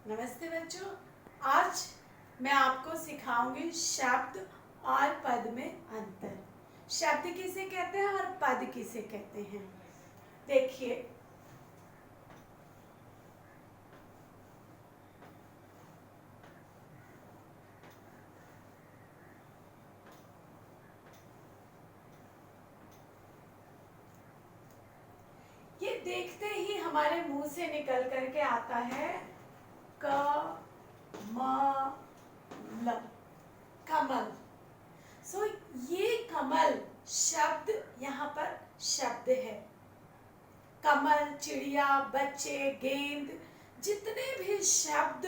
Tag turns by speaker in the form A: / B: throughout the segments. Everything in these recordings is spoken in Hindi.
A: नमस्ते बच्चों। आज मैं आपको सिखाऊंगी शब्द और पद में अंतर। शब्द किसे कहते हैं और पद किसे कहते हैं। देखिए, ये देखते ही हमारे मुंह से निकल करके आता है कमल। कमल। सो ये कमल शब्द यहाँ पर शब्द है। कमल, चिड़िया, बच्चे, गेंद, जितने भी शब्द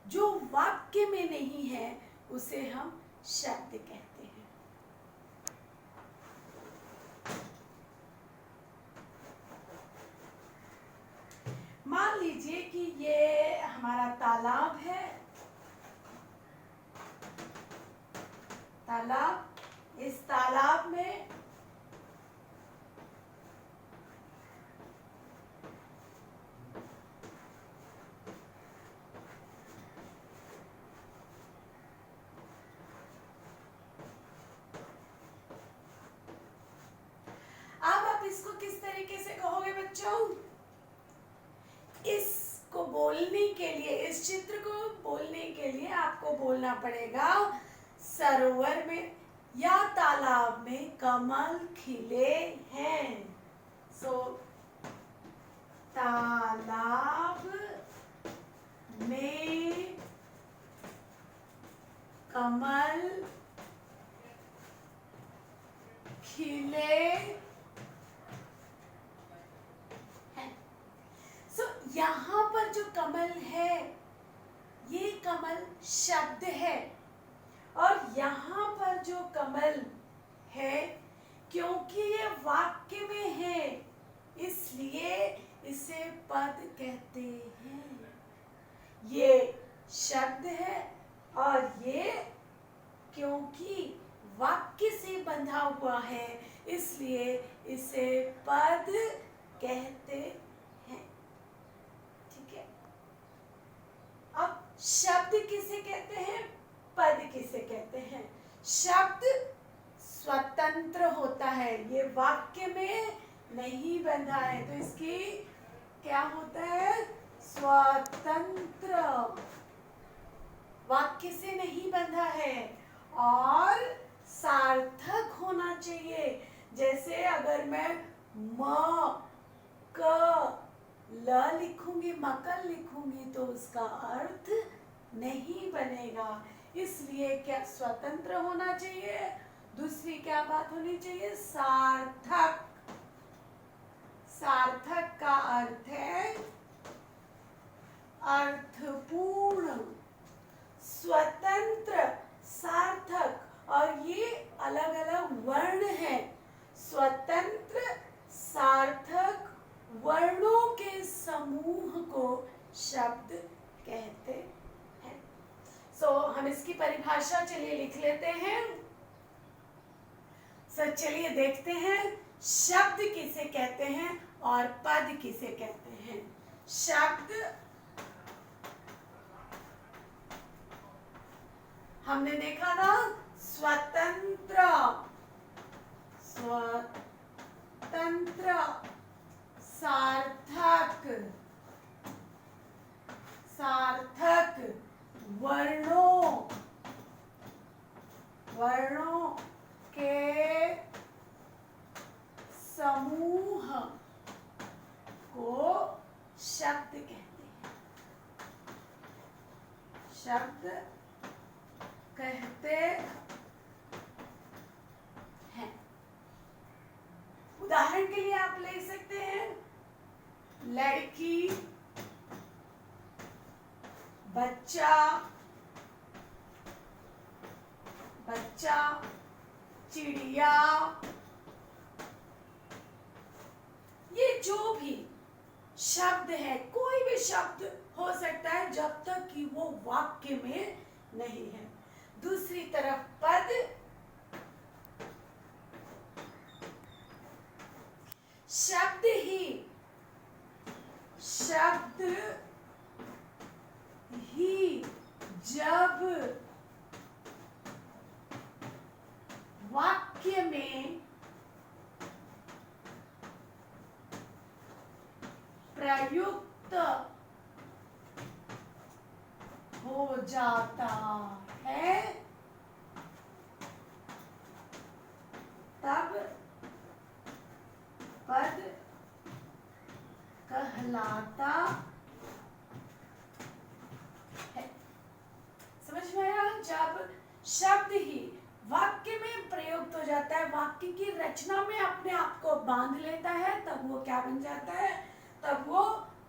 A: जो वाक्य में नहीं है उसे हम शब्द कहते हैं। मान लीजिए कि ये हमारा तालाब है। तालाब, इस तालाब में अब आप इसको किस तरीके से कहोगे बच्चों? इसको बोलने के लिए, इस चित्र को बोलने के लिए आपको बोलना पड़ेगा सरोवर में या तालाब में कमल खिले हैं। सो तालाब में कमल खिले हैं। सो यहाँ पर जो कमल है ये कमल शब्द है, और यहाँ पर जो कमल है क्योंकि ये वाक्य में है इसलिए इसे पद कहते हैं। ये शब्द है और ये क्योंकि वाक्य से बंधा हुआ है इसलिए इसे पद कहते हैं। ठीक है। अब शब्द किसे कहते हैं, पद किसे कहते हैं? शब्द स्वतंत्र होता है, ये वाक्य में नहीं बंधा है तो इसकी क्या होता है? स्वतंत्र। वाक्य से नहीं बंधा है और सार्थक होना चाहिए। जैसे अगर मैं म क ल लिखूंगी, मकर लिखूंगी तो उसका अर्थ नहीं बनेगा। इसलिए क्या स्वतंत्र होना चाहिए। दूसरी क्या बात होनी चाहिए? सार्थक। सार्थक का अर्थ है अर्थपूर्ण, स्वतंत्र, सार्थक, और ये अलग अलग वर्ण हैं। स्वतंत्र, सार्थक वर्णों के समूह को शब्द कहते हैं। सो हम इसकी परिभाषा चलिए लिख लेते हैं। चलिए देखते हैं शब्द किसे कहते हैं और पद किसे कहते हैं। शब्द हमने देखा ना, स्वतंत्र, स्वतंत्र, सार्थक, सार्थक वर्णों, वर्णों के समूह को शब्द कहते हैं। शब्द कहते हैं। उदाहरण के लिए आप ले सकते हैं लड़की, बच्चा, बच्चा, चिड़िया। ये जो भी शब्द है, कोई भी शब्द हो सकता है जब तक कि वो वाक्य में नहीं है। दूसरी तरफ पद, शब्द ही, शब्द जब वाक्य में प्रयुक्त हो जाता है तब पद कहलाता है। समझ में आया? जब शब्द ही वाक्य में प्रयुक्त हो जाता है, वाक्य की रचना में अपने आप को बांध लेता है, तब वो क्या बन जाता है? तब वो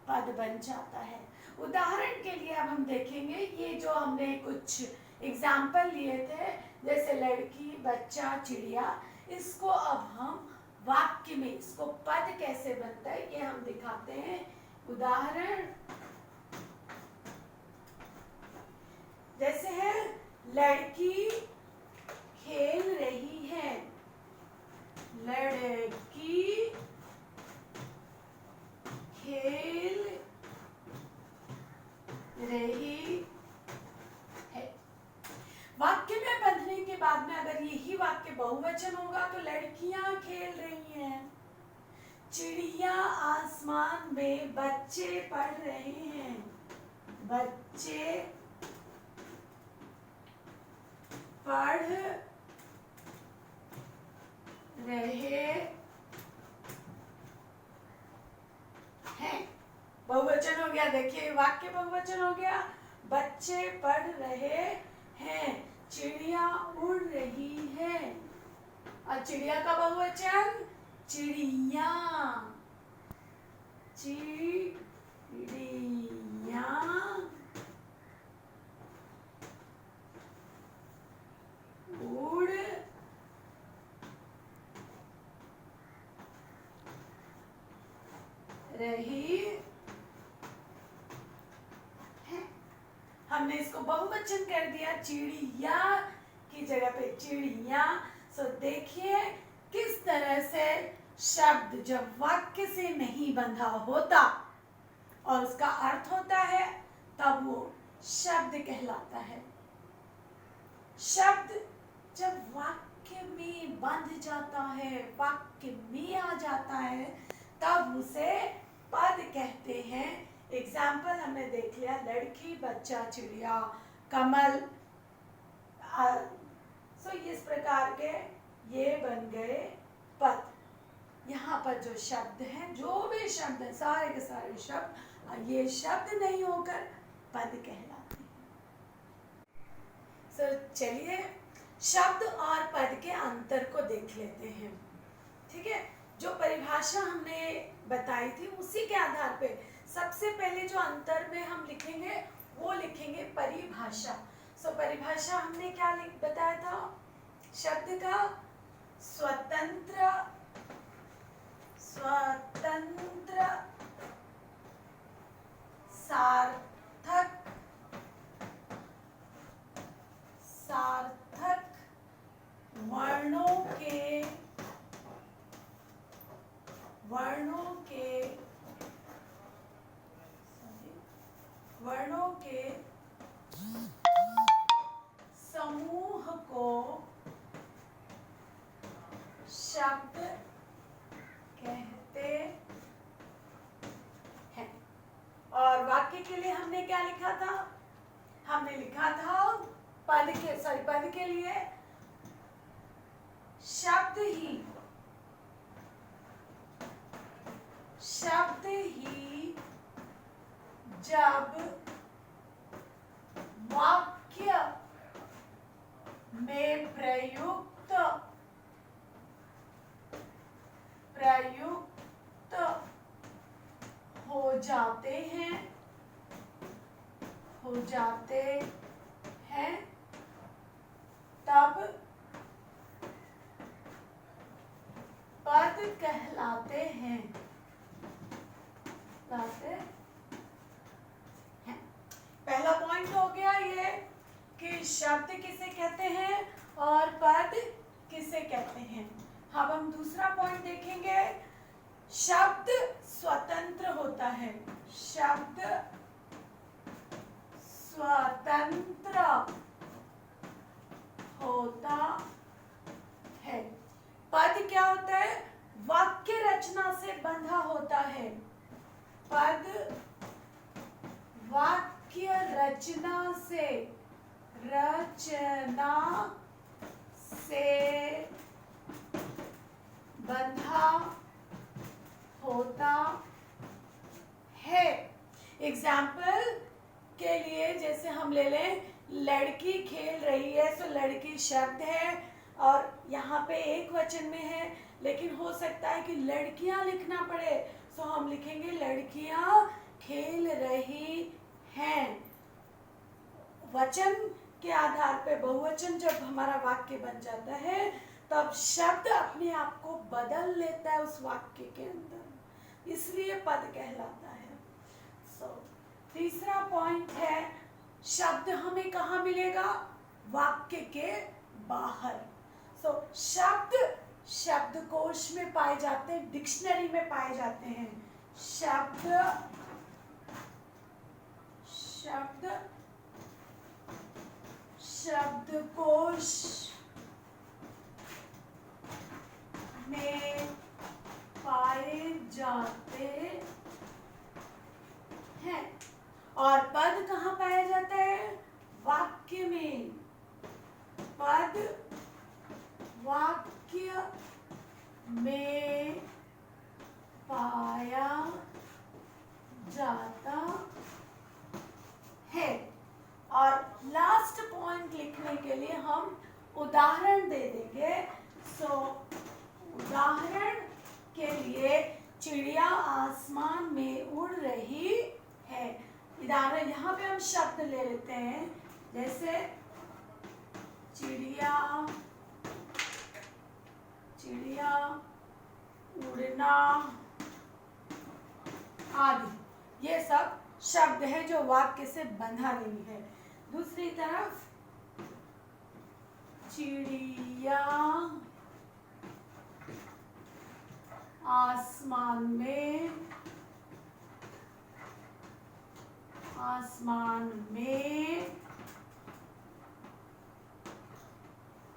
A: पद बन जाता है। उदाहरण के लिए अब हम देखेंगे, ये जो हमने कुछ एग्जाम्पल लिए थे, जैसे लड़की, बच्चा, चिड़िया, इसको अब हम वाक्य में, इसको पद कैसे बनता है ये हम दिखाते हैं। उदाहरण जैसे है, लड़की खेल रही है, लड़की खेल रही है। वाक्य में बंधने के बाद में अगर यही वाक्य बहुवचन होगा तो लड़कियां खेल रही हैं, चिड़िया आसमान में, बच्चे पढ़ रहे हैं, बच्चे पढ़ रहे हैं। बहुवचन हो गया, देखिए वाक्य बहुवचन हो गया। बच्चे पढ़ रहे हैं, चिड़िया उड़ रही है, और चिड़िया का बहुवचन चिड़िया, चिड़िया उड़ रही है। हमने इसको बहुवचन कर दिया, चिड़िया की जगह पे चिड़िया। सो देखिए किस तरह से शब्द जब वाक्य से नहीं बंधा होता और उसका अर्थ होता है, तब वो शब्द कहलाता है। शब्द जब वाक्य में बंध जाता है, वाक्य में आ जाता है, तब उसे पद कहते हैं। एग्जाम्पल हमने देख लिया, लड़की, बच्चा, चिड़िया, कमल। सो इस प्रकार के ये बन गए पद। यहाँ पर जो शब्द हैं, जो भी शब्द हैं, सारे के सारे शब्द, ये शब्द नहीं होकर पद कहलाते हैं। सो चलिए शब्द और पद के अंतर को देख लेते हैं। ठीक है, जो परिभाषा हमने बताई थी उसी के आधार पे सबसे पहले जो अंतर में हम लिखेंगे वो लिखेंगे परिभाषा। सो परिभाषा हमने क्या बताया था? शब्द का स्वतंत्र सार्थक वर्णों के समूह को शब्द कहते हैं। और वाक्य के लिए हमने क्या लिखा था? हमने लिखा था पद के लिए शब्द ही जब वाक्य में प्रयुक्त हो जाते हैं तब पद कहलाते हैं। पहला पॉइंट हो गया ये कि शब्द किसे कहते हैं और पद किसे कहते हैं। अब हम दूसरा पॉइंट देखेंगे, शब्द स्वतंत्र होता है। शब्द स्वतंत्र रचना से बंधा होता है। एग्जाम्पल के लिए जैसे हम ले लें, लड़की खेल रही है, तो लड़की शब्द है और यहाँ पे एक वचन में है, लेकिन हो सकता है कि लड़कियां लिखना पड़े, तो हम लिखेंगे लड़कियां खेल रही हैं। वचन के आधार पे बहुवचन जब हमारा वाक्य बन जाता है, तब शब्द अपने आप को बदल लेता है उस वाक्य के अंदर, इसलिए पद कहलाता है। तीसरा पॉइंट है, शब्द हमें कहाँ मिलेगा? वाक्य के बाहर। शब्द शब्दकोश में पाए जाते हैं, डिक्शनरी में पाए जाते हैं। शब्दकोश में पाए जाते हैं। और पद कहाँ पाया जाता है? वाक्य में। पद वाक्य में पाया जाता है। और लास्ट पॉइंट लिखने के लिए हम उदाहरण दे देंगे। उदाहरण के लिए चिड़िया आसमान में उड़ रही है। उदाहरण यहाँ पे हम शब्द ले लेते हैं, जैसे चिड़िया उड़ना आदि, ये सब शब्द है जो वाक्य से बंधा नहीं है। दूसरी तरफ चिड़िया आसमान में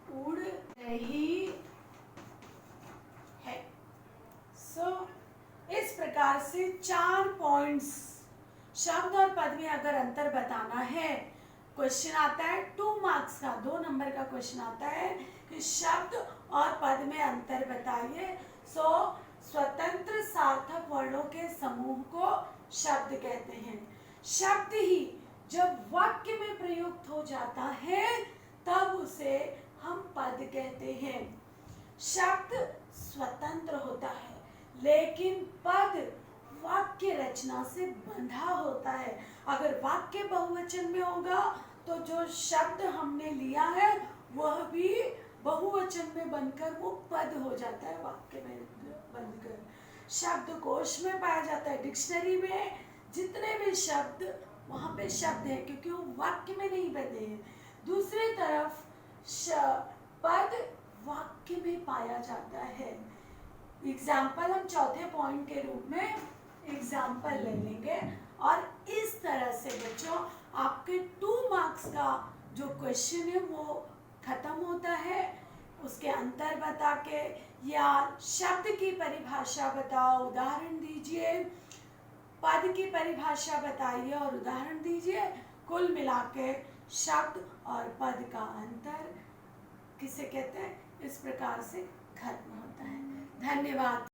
A: उड़ रही है। इस प्रकार से 4 पॉइंट्स, शब्द और पद में अगर अंतर बताना है, क्वेश्चन आता है 2 मार्क्स का, 2 नंबर का क्वेश्चन आता है कि शब्द और पद में अंतर बताइए। स्वतंत्र सार्थक वर्णों के समूह को शब्द कहते हैं। शब्द ही जब वाक्य में प्रयुक्त हो जाता है, तब उसे हम पद कहते हैं। शब्द स्वतंत्र होता है, लेकिन पद वाक्य रचना से बंधा होता है। अगर वाक्य बहुवचन में होगा, तो जो शब्द हमने लिया है वह भी बहुवचन में बनकर वो पद हो जाता है, वाक्य में बनकर। शब्दकोश में पाया जाता है, डिक्शनरी में जितने भी शब्द, वहाँ पे शब्द है, क्योंकि वो वाक्य में नहीं बने हैं। दूसरी तरफ पद वाक्य में पाया जाता है। एग्जाम्पल हम चौथे पॉइंट के रूप में एग्जाम्पल ले लेंगे। और इस तरह से बच्चों आपके 2 मार्क्स का जो क्वेश्चन है वो खत्म होता है। उसके अंतर बता के, या शब्द की परिभाषा बताओ, उदाहरण दीजिए, पद की परिभाषा बताइए और उदाहरण दीजिए। कुल मिलाके शब्द और पद का अंतर किसे कहते हैं, इस प्रकार से खत्म होता है। धन्यवाद।